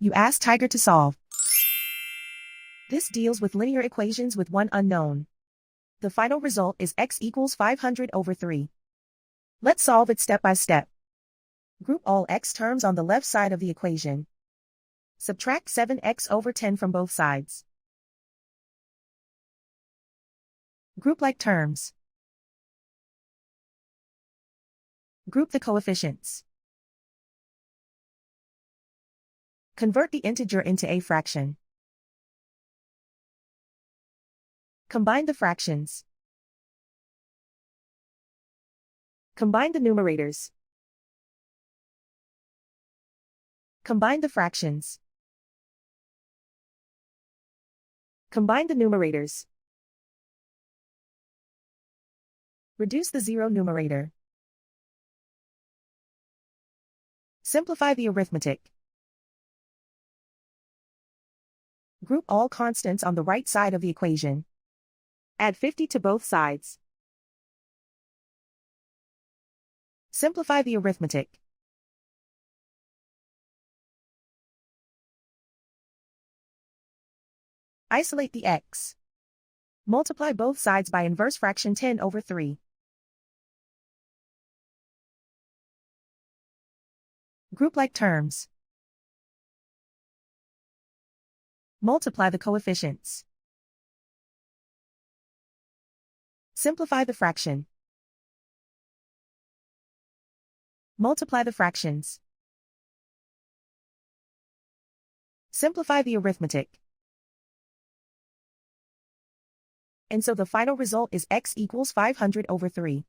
You ask Tiger to solve. This deals with linear equations with one unknown. The final result is x equals 500 over 3. Let's solve it step by step. Group all x terms on the left side of the equation. Subtract 7x over 10 from both sides. Group like terms. Group the coefficients. Convert the integer into a fraction. Combine the fractions. Combine the numerators. Combine the fractions. Combine the numerators. Reduce the zero numerator. Simplify the arithmetic. Group all constants on the right side of the equation. Add 50 to both sides. Simplify the arithmetic. Isolate the x. Multiply both sides by inverse fraction 10 over 3. Group like terms. Multiply the coefficients. Simplify the fraction. Multiply the fractions. Simplify the arithmetic. And so the final result is x equals 500 over 3.